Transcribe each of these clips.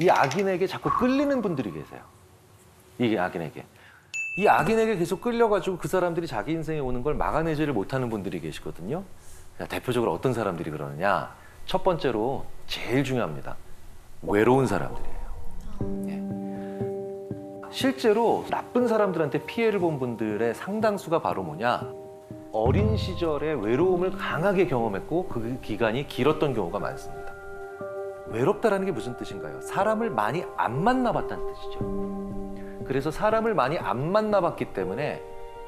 이 악인에게 자꾸 끌리는 분들이 계세요. 이 악인에게. 이 악인에게 계속 끌려가지고 그 사람들이 자기 인생에 오는 걸 막아내지를 못하는 분들이 계시거든요. 대표적으로 어떤 사람들이 그러느냐. 첫 번째로 제일 중요합니다. 외로운 사람들이에요. 예. 실제로 나쁜 사람들한테 피해를 본 분들의 상당수가 바로 뭐냐. 어린 시절에 외로움을 강하게 경험했고 그 기간이 길었던 경우가 많습니다. 외롭다라는 게 무슨 뜻인가요? 사람을 많이 안 만나봤다는 뜻이죠. 그래서 사람을 많이 안 만나봤기 때문에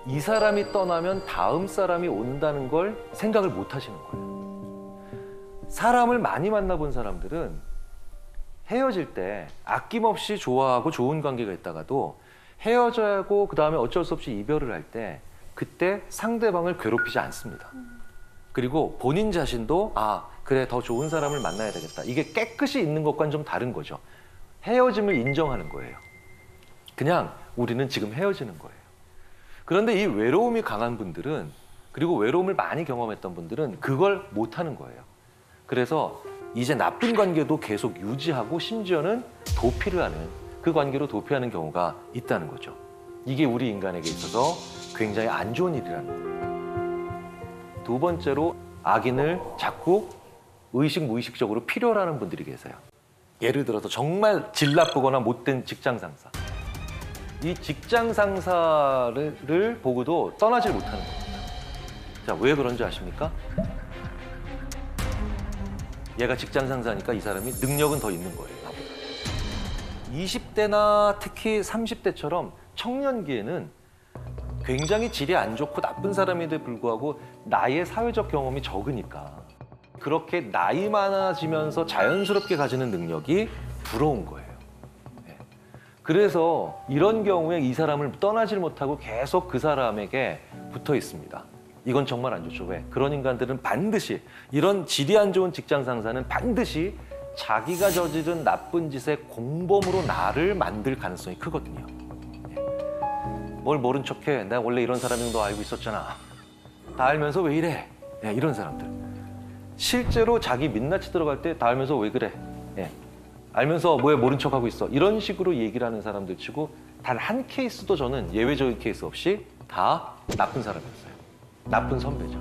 이 사람이 떠나면 다음 사람이 온다는 걸 생각을 못 하시는 거예요. 사람을 많이 만나본 사람들은 헤어질 때 아낌없이 좋아하고 좋은 관계가 있다가도 헤어져야 하고 그 다음에 어쩔 수 없이 이별을 할 때 그때 상대방을 괴롭히지 않습니다. 그리고 본인 자신도 그래 더 좋은 사람을 만나야 되겠다. 이게 깨끗이 있는 것과는 좀 다른 거죠. 헤어짐을 인정하는 거예요. 그냥 우리는 지금 헤어지는 거예요. 그런데 이 외로움이 강한 분들은 그리고 외로움을 많이 경험했던 분들은 그걸 못하는 거예요. 그래서 이제 나쁜 관계도 계속 유지하고 심지어는 도피를 하는 그 관계로 도피하는 경우가 있다는 거죠. 이게 우리 인간에게 있어서 굉장히 안 좋은 일이라는 거예요. 두 번째로 악인을 자꾸 의식 무의식적으로 필요로 하는 분들이 계세요. 예를 들어서 정말 질 나쁘거나 못된 직장 상사. 이 직장 상사를 보고도 떠나질 못하는 겁니다. 자, 왜 그런지 아십니까? 얘가 직장 상사니까 이 사람이 능력은 더 있는 거예요. 20대나 특히 30대처럼 청년기에는 굉장히 질이 안 좋고 나쁜 사람인데 불구하고 나의 사회적 경험이 적으니까 그렇게 나이 많아지면서 자연스럽게 가지는 능력이 부러운 거예요. 그래서 이런 경우에 이 사람을 떠나질 못하고 계속 그 사람에게 붙어 있습니다. 이건 정말 안 좋죠. 왜? 그런 인간들은 반드시 이런 질이 안 좋은 직장 상사는 반드시 자기가 저지른 나쁜 짓의 공범으로 나를 만들 가능성이 크거든요. 뭘 모른 척해. 내가 원래 이런 사람인 거 알고 있었잖아. 다 알면서 왜 이래? 이런 사람들. 실제로 자기 민낯이 들어갈 때 다 알면서 왜 그래? 알면서 뭐에 모른 척하고 있어. 이런 식으로 얘기를 하는 사람들 치고 단 한 케이스도 저는 예외적인 케이스 없이 다 나쁜 사람이었어요. 나쁜 선배죠.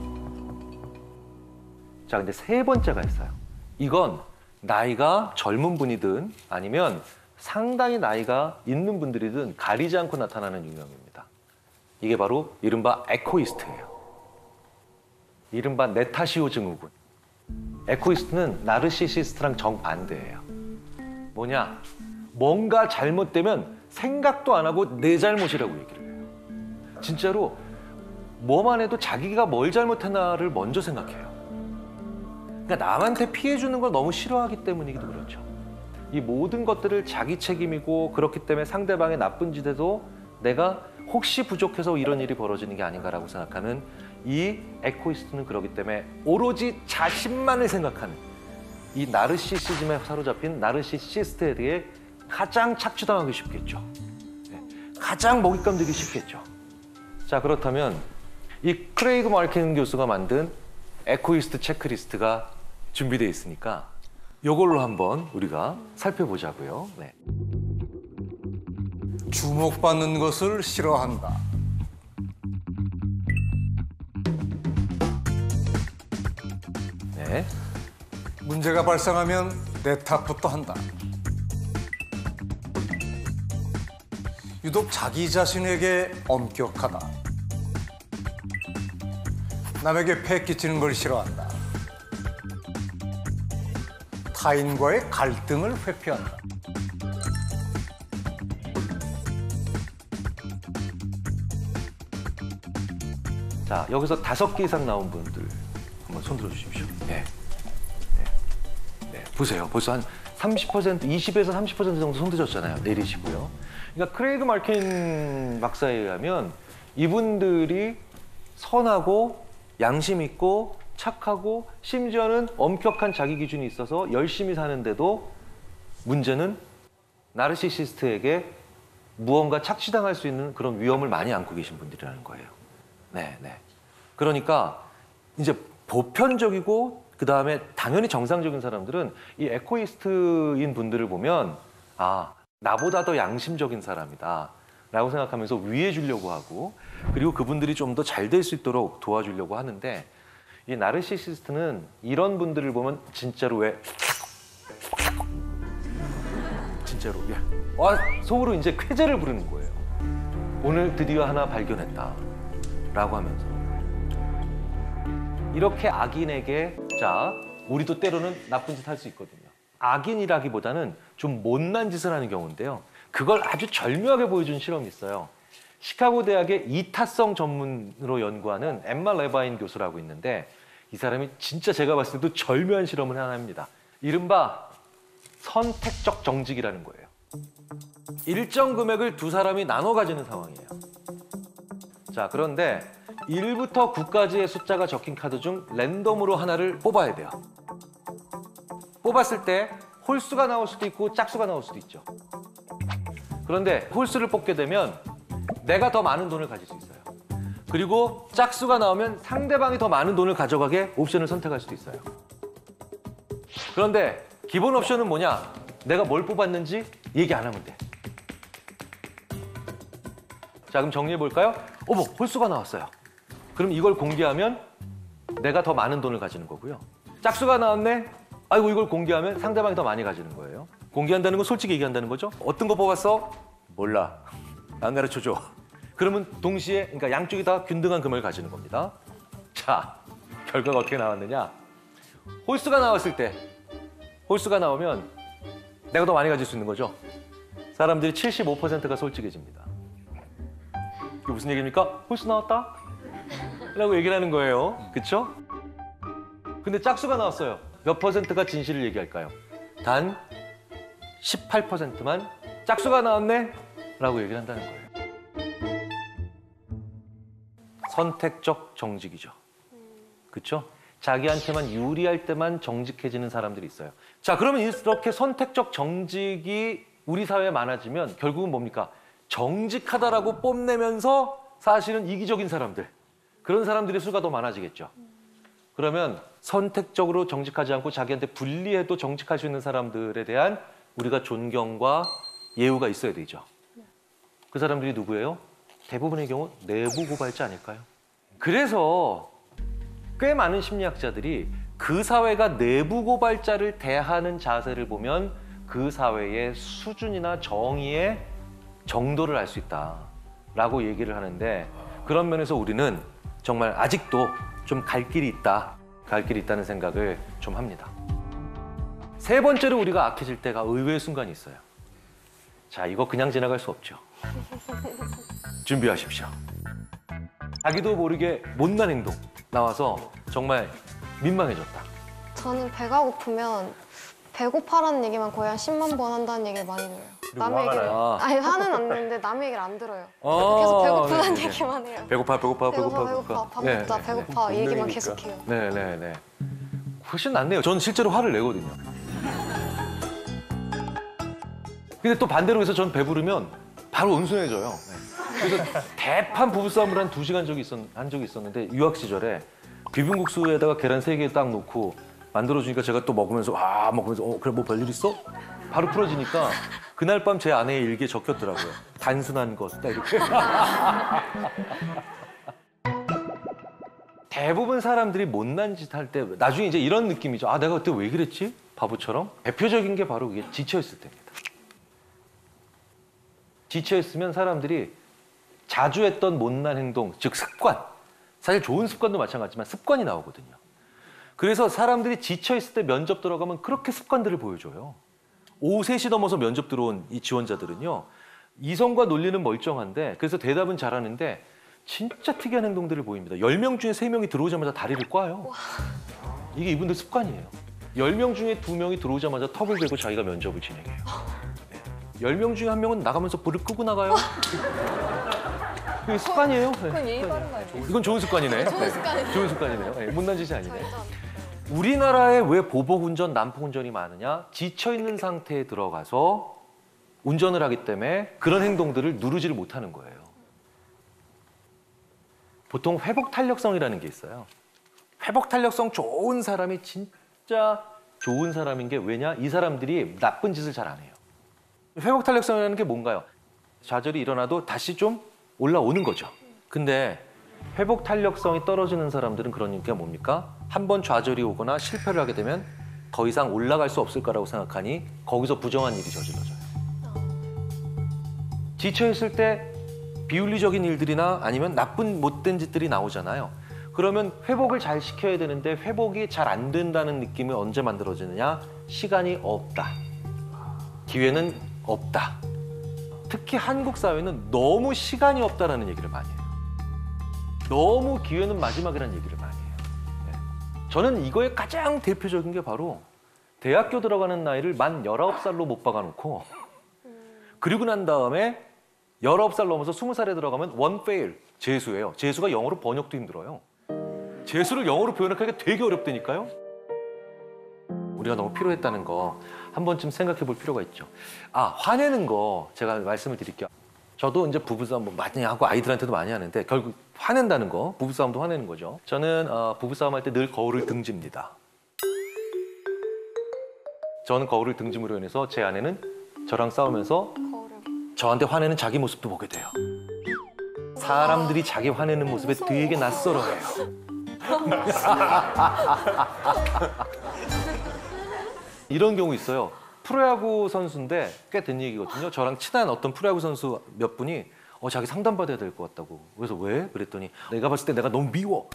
자, 근데 세 번째가 있어요. 이건 나이가 젊은 분이든 아니면 상당히 나이가 있는 분들이든 가리지 않고 나타나는 유형입니다. 이게 바로 이른바 에코이스트예요. 이른바 네타시오 증후군. 에코이스트는 나르시시스트랑 정반대예요. 뭐냐? 뭔가 잘못되면 생각도 안 하고 내 잘못이라고 얘기를 해요. 진짜로 뭐만 해도 자기가 뭘 잘못했나를 먼저 생각해요. 그러니까 남한테 피해 주는 걸 너무 싫어하기 때문이기도 그렇죠. 이 모든 것들을 자기 책임이고 그렇기 때문에 상대방의 나쁜 짓에도 내가 혹시 부족해서 이런 일이 벌어지는 게 아닌가라고 생각하는 이 에코이스트는 그렇기 때문에 오로지 자신만을 생각하는 이 나르시시즘에 사로잡힌 나르시시스트에 대해 가장 착취당하기 쉽겠죠. 가장 먹잇감 되기 쉽겠죠. 자, 그렇다면 이 크레이그 마르켄 교수가 만든 에코이스트 체크리스트가 준비되어 있으니까 이걸로 한번 우리가 살펴보자고요. 네. 주목받는 것을 싫어한다. 네. 문제가 발생하면 내 탓부터 한다. 유독 자기 자신에게 엄격하다. 남에게 폐 끼치는 걸 싫어한다. 타인과의 갈등을 회피한다. 자, 여기서 5개 이상 나온 분들 한번 손 들어주십시오. 네. 보세요. 벌써 한 30%, 20에서 30% 정도 손 드셨잖아요. 내리시고요. 그러니까 크레이그 마르켄 박사에 의하면 이분들이 선하고 양심 있고 착하고 심지어는 엄격한 자기 기준이 있어서 열심히 사는데도 문제는 나르시시스트에게 무언가 착취당할 수 있는 그런 위험을 많이 안고 계신 분들이라는 거예요. 네. 그러니까 이제 보편적이고 그다음에 당연히 정상적인 사람들은 이 에코이스트인 분들을 보면 아, 나보다 더 양심적인 사람이다 라고 생각하면서 위해 주려고 하고 그리고 그분들이 좀 더 잘 될 수 있도록 도와주려고 하는데 이 나르시시스트는 이런 분들을 보면 진짜로 왜 진짜로 와 속으로 이제 쾌재를 부르는 거예요. 오늘 드디어 하나 발견했다 라고 하면서 이렇게 악인에게 자 우리도 때로는 나쁜 짓 할 수 있거든요. 악인이라기보다는 좀 못난 짓을 하는 경우인데요. 그걸 아주 절묘하게 보여준 실험이 있어요. 시카고 대학의 이타성 전문으로 연구하는 엠마 레바인 교수라고 있는데 이 사람이 진짜 제가 봤을 때도 절묘한 실험을 하나 합니다. 이른바 선택적 정직이라는 거예요. 일정 금액을 두 사람이 나눠 가지는 상황이에요. 자, 그런데 1부터 9까지의 숫자가 적힌 카드 중 랜덤으로 하나를 뽑아야 돼요. 뽑았을 때 홀수가 나올 수도 있고 짝수가 나올 수도 있죠. 그런데 홀수를 뽑게 되면 내가 더 많은 돈을 가질 수 있어요. 그리고 짝수가 나오면 상대방이 더 많은 돈을 가져가게 옵션을 선택할 수도 있어요. 그런데 기본 옵션은 뭐냐? 내가 뭘 뽑았는지 얘기 안 하면 돼. 자, 그럼 정리해 볼까요? 어머, 홀수가 나왔어요. 그럼 이걸 공개하면 내가 더 많은 돈을 가지는 거고요. 짝수가 나왔네? 아이고, 이걸 공개하면 상대방이 더 많이 가지는 거예요. 공개한다는 건 솔직히 얘기한다는 거죠. 어떤 거 뽑았어? 몰라. 안 가르쳐줘. 그러면 동시에 그러니까 양쪽이 다 균등한 금액을 가지는 겁니다. 자, 결과가 어떻게 나왔느냐? 홀수가 나왔을 때 홀수가 나오면 내가 더 많이 가질 수 있는 거죠. 사람들이 75%가 솔직해집니다. 이게 무슨 얘기입니까? 홀수 나왔다? 라고 얘기를 하는 거예요. 그렇죠? 근데 짝수가 나왔어요. 몇 퍼센트가 진실을 얘기할까요? 단 18%만 짝수가 나왔네? 라고 얘기를 한다는 거예요. 선택적 정직이죠. 그렇죠? 자기한테만 유리할 때만 정직해지는 사람들이 있어요. 자, 그러면 이렇게 선택적 정직이 우리 사회에 많아지면 결국은 뭡니까? 정직하다라고 뽐내면서 사실은 이기적인 사람들, 그런 사람들의 수가 더 많아지겠죠. 그러면 선택적으로 정직하지 않고 자기한테 불리해도 정직할 수 있는 사람들에 대한 우리가 존경과 예우가 있어야 되죠. 그 사람들이 누구예요? 대부분의 경우 내부 고발자 아닐까요? 그래서 꽤 많은 심리학자들이 그 사회가 내부 고발자를 대하는 자세를 보면 그 사회의 수준이나 정의의 정도를 알 수 있다라고 얘기를 하는데 그런 면에서 우리는 정말 아직도 좀 갈 길이 있다, 갈 길이 있다는 생각을 좀 합니다. 세 번째로 우리가 악해질 때가 의외의 순간이 있어요. 자, 이거 그냥 지나갈 수 없죠. 준비하십시오. 자기도 모르게 못난 행동 나와서 정말 민망해졌다. 저는 배가 고프면 배고파라는 얘기만 거의 한 10만 번 한다는 얘기를 많이 들어요. 남의 얘기를 아니 화는 안 내는데 남의 얘기를 안 들어요. 계속 배고프다는 네네네. 얘기만 해요. 배고파. 밥 먹자, 네, 배고파 이 얘기만 계속해요. 네네네. 훨씬 낫네요. 저는 실제로 화를 내거든요. 근데 또 반대로 해서 전 배부르면 바로 온순해져요. 네. 그래서 대판 부부싸움을 한 2시간 한 적이 있었는데 유학 시절에 비빔국수에다가 계란 3개 딱 넣고 만들어주니까 제가 또 먹으면서 그래 뭐 별일 있어? 바로 풀어지니까 그날 밤 제 아내의 일기에 적혔더라고요. 단순한 것 딱 이렇게. 대부분 사람들이 못난 짓 할 때 나중에 이제 이런 느낌이죠. 아, 내가 그때 왜 그랬지? 바보처럼. 대표적인 게 바로 그게 지쳐있을 때입니다. 지쳐있으면 사람들이 자주 했던 못난 행동, 즉 습관. 사실 좋은 습관도 마찬가지지만 습관이 나오거든요. 그래서 사람들이 지쳐있을 때 면접 들어가면 그렇게 습관들을 보여줘요. 오후 3시 넘어서 면접 들어온 이 지원자들은요. 이성과 논리는 멀쩡한데 그래서 대답은 잘하는데 진짜 특이한 행동들을 보입니다. 10명 중에 3명이 들어오자마자 다리를 꽈요. 이게 이분들 습관이에요. 10명 중에 2명이 들어오자마자 턱을 대고 자기가 면접을 진행해요. 10명 중에 1명은 나가면서 불을 끄고 나가요. 이게 습관이에요. 그건 예의 바른 거 아니에요? 이건 좋은 습관이네. 좋은 습관이네요. 좋은 습관이네요. 네, 못난 짓이 아니네. 우리나라에 왜 보복운전, 난폭운전이 많으냐? 지쳐있는 상태에 들어가서 운전을 하기 때문에 그런 행동들을 누르지를 못하는 거예요. 보통 회복 탄력성이라는 게 있어요. 회복 탄력성 좋은 사람이 진짜 좋은 사람인 게 왜냐? 이 사람들이 나쁜 짓을 잘 안 해요. 회복 탄력성이라는 게 뭔가요? 좌절이 일어나도 다시 좀 올라오는 거죠. 근데 회복 탄력성이 떨어지는 사람들은 그런 게 뭡니까? 한 번 좌절이 오거나 실패를 하게 되면 더 이상 올라갈 수 없을 거라고 생각하니 거기서 부정한 일이 저질러져요. 지쳐있을 때 비윤리적인 일들이나 아니면 나쁜 못된 짓들이 나오잖아요. 그러면 회복을 잘 시켜야 되는데 회복이 잘 안 된다는 느낌이 언제 만들어지느냐? 시간이 없다. 기회는 없다. 특히 한국 사회는 너무 시간이 없다라는 얘기를 많이 해요. 너무 기회는 마지막이라는 얘기를 많이 해요. 네. 저는 이거의 가장 대표적인 게 바로 대학교 들어가는 나이를 만 19살로 못 박아놓고 그리고 난 다음에 19살 넘어서 20살에 들어가면 one fail, 재수예요. 재수가 영어로 번역도 힘들어요. 재수를 영어로 표현하기가 되게 어렵다니까요. 우리가 너무 피로했다는 거 한 번쯤 생각해 볼 필요가 있죠. 아, 화내는 거 제가 말씀을 드릴게요. 저도 이제 부부싸움 뭐 많이 하고 아이들한테도 많이 하는데 결국 화낸다는 거, 부부싸움도 화내는 거죠. 저는 부부싸움 할 때 늘 거울을 등집니다. 저는 거울을 등짐으로 인해서 제 아내는 저랑 싸우면서 저한테 화내는 자기 모습도 보게 돼요. 사람들이 자기 화내는 모습에 되게 낯설어해요. 이런 경우 있어요. 프로야구 선수인데 꽤 된 얘기거든요. 저랑 친한 어떤 프로야구 선수 몇 분이 자기 상담받아야 될 것 같다고. 그래서 왜? 그랬더니 내가 봤을 때 내가 너무 미워.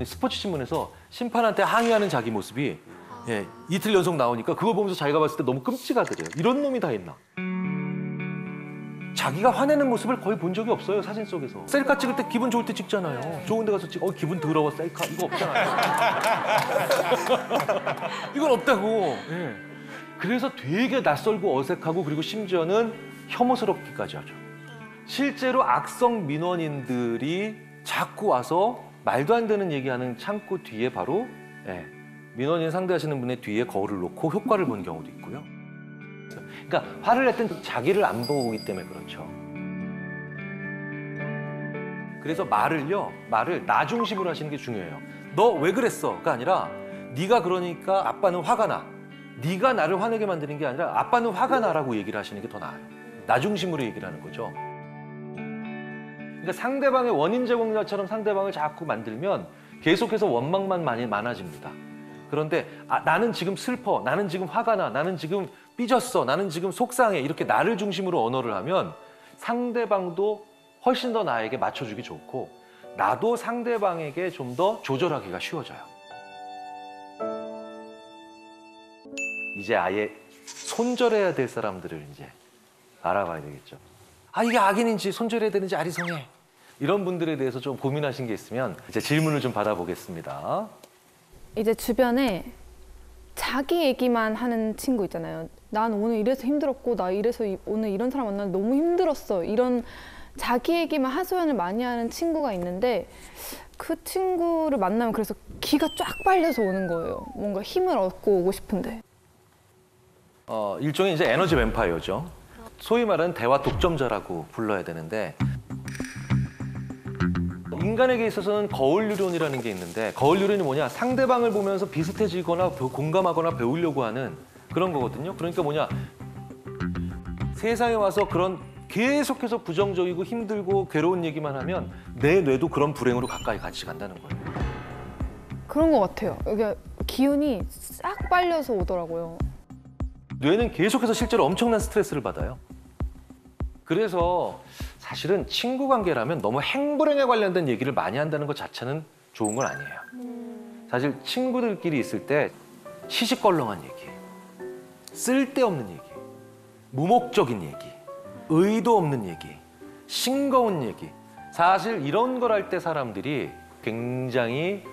스포츠 신문에서 심판한테 항의하는 자기 모습이 이틀 연속 나오니까 그거 보면서 자기가 봤을 때 너무 끔찍하더래요. 이런 놈이 다 있나? 자기가 화내는 모습을 거의 본 적이 없어요, 사진 속에서. 셀카 찍을 때 기분 좋을 때 찍잖아요. 좋은 데 가서 기분 더러워, 셀카. 이거 없잖아요. 이건 없다고. 네. 그래서 되게 낯설고 어색하고 그리고 심지어는 혐오스럽기까지 하죠. 실제로 악성 민원인들이 자꾸 와서 말도 안 되는 얘기하는 창구 뒤에 바로 민원인 상대하시는 분의 뒤에 거울을 놓고 효과를 본 경우도 있고요. 그러니까 화를 낼 땐 자기를 안 보기 때문에 그렇죠. 그래서 말을 나 중심으로 하시는 게 중요해요. 너 왜 그랬어?가 아니라 네가 그러니까 아빠는 화가 나. 네가 나를 화내게 만드는 게 아니라 아빠는 화가 나라고 얘기를 하시는 게 더 나아요. 나 중심으로 얘기를 하는 거죠. 그러니까 상대방의 원인 제공자처럼 상대방을 자꾸 만들면 계속해서 원망만 많아집니다. 그런데 나는 지금 슬퍼, 나는 지금 화가 나, 나는 지금 삐졌어, 나는 지금 속상해 이렇게 나를 중심으로 언어를 하면 상대방도 훨씬 더 나에게 맞춰주기 좋고 나도 상대방에게 좀 더 조절하기가 쉬워져요. 이제 아예 손절해야 될 사람들을 이제 알아봐야 되겠죠. 이게 악인인지 손절해야 되는지 아리송해. 이런 분들에 대해서 좀 고민하신 게 있으면 이제 질문을 좀 받아보겠습니다. 이제 주변에 자기 얘기만 하는 친구 있잖아요. 난 오늘 이래서 힘들었고 나 이래서 오늘 이런 사람 만나 너무 힘들었어. 이런 자기 얘기만 하소연을 많이 하는 친구가 있는데 그 친구를 만나면 그래서 기가 쫙 빨려서 오는 거예요. 뭔가 힘을 얻고 오고 싶은데. 일종의 이제 에너지 뱀파이어죠. 소위 말하는 대화 독점자라고 불러야 되는데 인간에게 있어서는 거울 유론이라는 게 있는데 거울 유론이 뭐냐? 상대방을 보면서 비슷해지거나 공감하거나 배우려고 하는 그런 거거든요. 그러니까 뭐냐? 세상에 와서 그런 계속해서 부정적이고 힘들고 괴로운 얘기만 하면 내 뇌도 그런 불행으로 가까이 같이 간다는 거예요. 그런 것 같아요. 이게 기운이 싹 빨려서 오더라고요. 뇌는 계속해서 실제로 엄청난 스트레스를 받아요. 그래서 사실은 친구 관계라면 너무 행불행에 관련된 얘기를 많이 한다는 것 자체는 좋은 건 아니에요. 사실 친구들끼리 있을 때 시시껄렁한 얘기, 쓸데없는 얘기, 무목적인 얘기, 의도 없는 얘기, 싱거운 얘기. 사실 이런 걸 할 때 사람들이 굉장히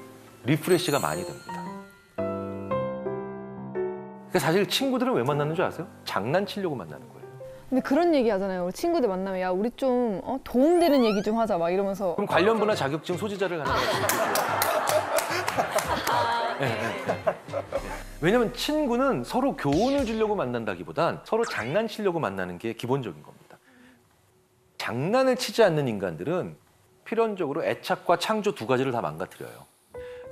리프레시가 많이 됩니다. 그러니까 사실 친구들은 왜 만나는 줄 아세요? 장난치려고 만나는 거예요. 근데 그런 얘기 하잖아요. 우리 친구들 만나면 야 우리 좀 도움되는 얘기 좀 하자 막 이러면서. 그럼 관련부나 자격증 소지자를 하는 거예요. 왜냐면 친구는 서로 교훈을 주려고 만난다기보단 서로 장난치려고 만나는 게 기본적인 겁니다. 장난을 치지 않는 인간들은 필연적으로 애착과 창조 두 가지를 다 망가뜨려요.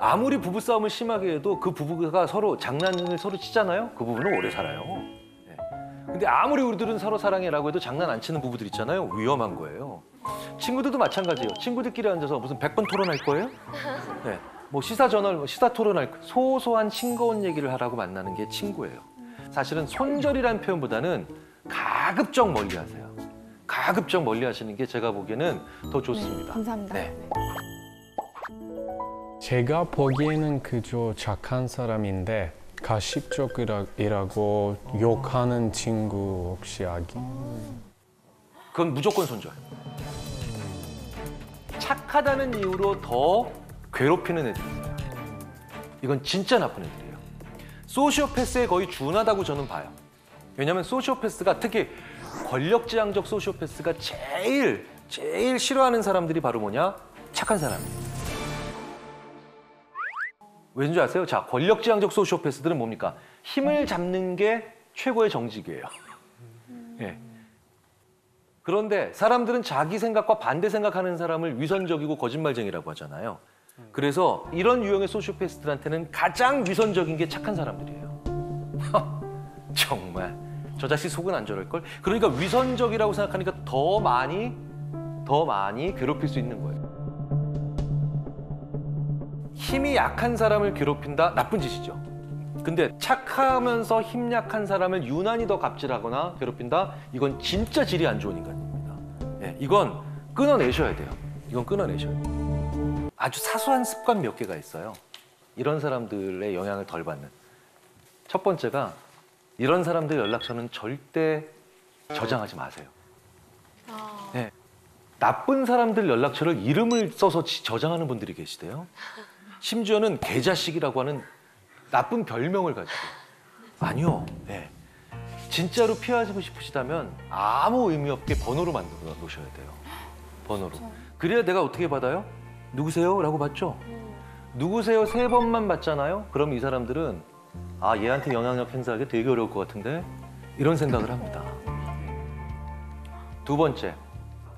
아무리 부부싸움을 심하게 해도 그 부부가 서로 장난을 서로 치잖아요. 그 부부는 오래 살아요. 근데 아무리 우리들은 서로 사랑해라고 해도 장난 안 치는 부부들 있잖아요. 위험한 거예요. 친구들도 마찬가지예요. 친구들끼리 앉아서 무슨 100번 토론할 거예요? 네. 뭐 시사저널, 시사 토론할 소소한 싱거운 얘기를 하라고 만나는 게 친구예요. 사실은 손절이라는 표현보다는 가급적 멀리하세요. 가급적 멀리하시는 게 제가 보기에는 더 좋습니다. 감사합니다. 네. 제가 보기에는 그저 착한 사람인데 가식적이라고 욕하는 친구 혹시 그건 무조건 손절. 착하다는 이유로 더 괴롭히는 애들이 있어요. 이건 진짜 나쁜 애들이에요. 소시오패스에 거의 준하다고 저는 봐요. 왜냐하면 소시오패스가 특히 권력지향적 소시오패스가 제일 싫어하는 사람들이 바로 뭐냐? 착한 사람이에요. 왠지 아세요? 자, 권력지향적 소시오패스들은 뭡니까? 힘을 잡는 게 최고의 정직이에요. 예. 그런데 사람들은 자기 생각과 반대 생각하는 사람을 위선적이고 거짓말쟁이라고 하잖아요. 그래서 이런 유형의 소시오패스들한테는 가장 위선적인 게 착한 사람들이에요. 정말 저 자식 속은 안 저럴걸? 그러니까 위선적이라고 생각하니까 더 많이 괴롭힐 수 있는 거예요. 힘이 약한 사람을 괴롭힌다? 나쁜 짓이죠. 근데 착하면서 힘 약한 사람을 유난히 더 갑질하거나 괴롭힌다? 이건 진짜 질이 안 좋은 인간입니다. 네, 이건 끊어내셔야 돼요. 이건 끊어내셔야 돼요. 아주 사소한 습관 몇 개가 있어요. 이런 사람들의 영향을 덜 받는. 첫 번째가 이런 사람들 연락처는 절대 저장하지 마세요. 네, 나쁜 사람들 연락처를 이름을 써서 저장하는 분들이 계시대요. 심지어는 개자식이라고 하는 나쁜 별명을 가지고. 아니요. 네. 진짜로 피하고 싶으시다면 아무 의미 없게 번호로 만들어 놓으셔야 돼요. 번호로. 그래야 내가 어떻게 받아요? 누구세요? 라고 받죠? 누구세요? 3번만 받잖아요? 그럼 이 사람들은 아, 얘한테 영향력 행사하기 되게 어려울 것 같은데? 이런 생각을 합니다. 두 번째,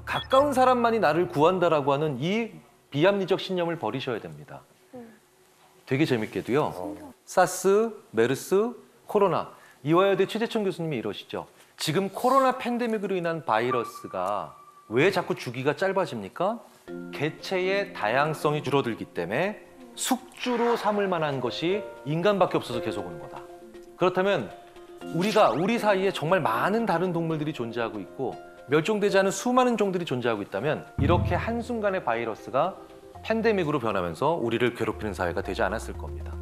가까운 사람만이 나를 구한다라고 하는 이 비합리적 신념을 버리셔야 됩니다. 되게 재밌게도요. 사스, 메르스, 코로나. 이화여대 최재천 교수님이 이러시죠. 지금 코로나 팬데믹으로 인한 바이러스가 왜 자꾸 주기가 짧아집니까? 개체의 다양성이 줄어들기 때문에 숙주로 삼을 만한 것이 인간밖에 없어서 계속 오는 거다. 그렇다면 우리 사이에 정말 많은 다른 동물들이 존재하고 있고 멸종되지 않은 수많은 종들이 존재하고 있다면 이렇게 한순간에 바이러스가 팬데믹으로 변하면서 우리를 괴롭히는 사회가 되지 않았을 겁니다.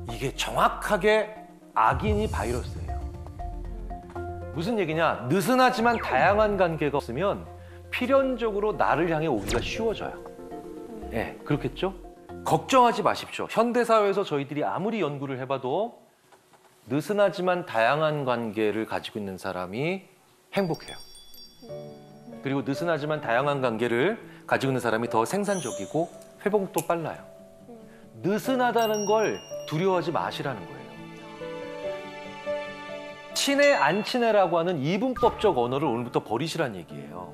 이게 정확하게 악인이 바이러스예요. 무슨 얘기냐? 느슨하지만 다양한 관계가 없으면 필연적으로 나를 향해 오기가 쉬워져요. 예, 그렇겠죠? 걱정하지 마십시오. 현대사회에서 저희들이 아무리 연구를 해봐도 느슨하지만 다양한 관계를 가지고 있는 사람이 행복해요. 그리고 느슨하지만 다양한 관계를 가지고 있는 사람이 더 생산적이고 회복도 빨라요. 느슨하다는 걸 두려워하지 마시라는 거예요. 친해 안 친해라고 하는 이분법적 언어를 오늘부터 버리시란 얘기예요.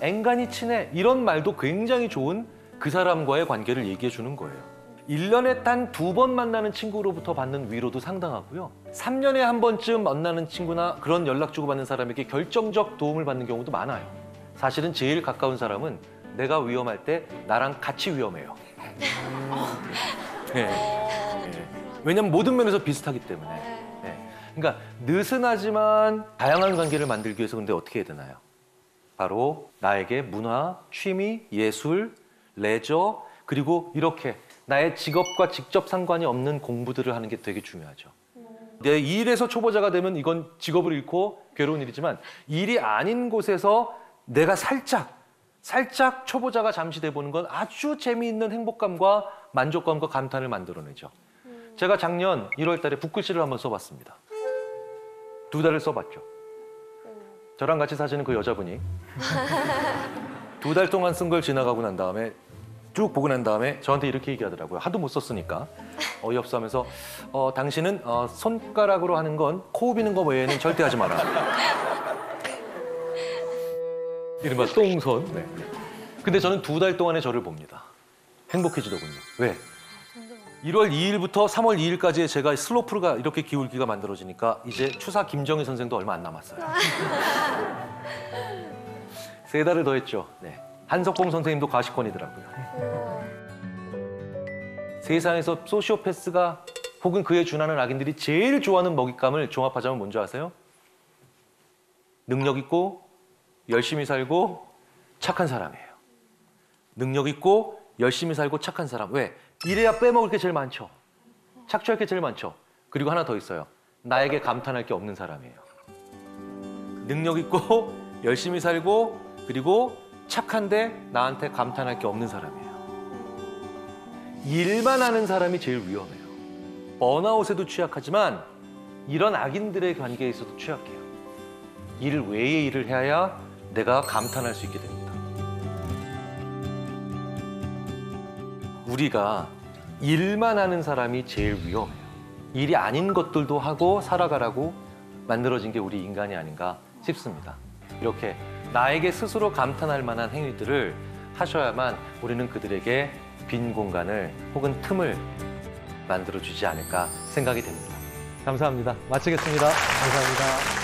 앵간히 친해 이런 말도 굉장히 좋은 그 사람과의 관계를 얘기해 주는 거예요. 1년에 단 2번 만나는 친구로부터 받는 위로도 상당하고요. 3년에 한 번쯤 만나는 친구나 그런 연락 주고받는 사람에게 결정적 도움을 받는 경우도 많아요. 사실은 제일 가까운 사람은 내가 위험할 때 나랑 같이 위험해요. 네. 네. 왜냐면 모든 면에서 비슷하기 때문에. 네. 그러니까 느슨하지만 다양한 관계를 만들기 위해서 근데 어떻게 해야 되나요? 바로 나에게 문화, 취미, 예술, 레저 그리고 이렇게 나의 직업과 직접 상관이 없는 공부들을 하는 게 되게 중요하죠. 내 일에서 초보자가 되면 이건 직업을 잃고 괴로운 일이지만 일이 아닌 곳에서 내가 살짝 초보자가 잠시 돼보는 건 아주 재미있는 행복감과 만족감과 감탄을 만들어내죠. 제가 작년 1월 달에 붓글씨를 한번 써봤습니다. 2달을 써봤죠. 저랑 같이 사시는 그 여자분이 2달 동안 쓴 걸 지나가고 난 다음에 쭉 보고 난 다음에 저한테 이렇게 얘기하더라고요. 하도 못 썼으니까 어이없어 하면서 당신은 손가락으로 하는 건 코 비는 거 외에는 절대 하지 마라. 이른바 똥손. 네. 근데 저는 2달 동안에 저를 봅니다. 행복해지더군요. 왜? 1월 2일부터 3월 2일까지의 제가 슬로프가 이렇게 기울기가 만들어지니까 이제 추사 김정희 선생도 얼마 안 남았어요. 3달을 더 했죠. 네. 한석봉 선생님도 가시권이더라고요. 세상에서 소시오패스가 혹은 그에 준하는 악인들이 제일 좋아하는 먹잇감을 종합하자면 뭔지 아세요? 능력 있고 열심히 살고 착한 사람이에요. 능력 있고 열심히 살고 착한 사람. 왜? 이래야 빼먹을 게 제일 많죠. 착취할 게 제일 많죠. 그리고 하나 더 있어요. 나에게 감탄할 게 없는 사람이에요. 능력 있고 열심히 살고 그리고 착한데 나한테 감탄할 게 없는 사람이에요. 일만 하는 사람이 제일 위험해요. 번아웃에도 취약하지만 이런 악인들의 관계에 있어도 취약해요. 일 외의 일을 해야 내가 감탄할 수 있게 됩니다. 우리가 일만 하는 사람이 제일 위험해요. 일이 아닌 것들도 하고 살아가라고 만들어진 게 우리 인간이 아닌가 싶습니다. 이렇게 나에게 스스로 감탄할 만한 행위들을 하셔야만 우리는 그들에게 빈 공간을 혹은 틈을 만들어주지 않을까 생각이 됩니다. 감사합니다. 마치겠습니다. 감사합니다.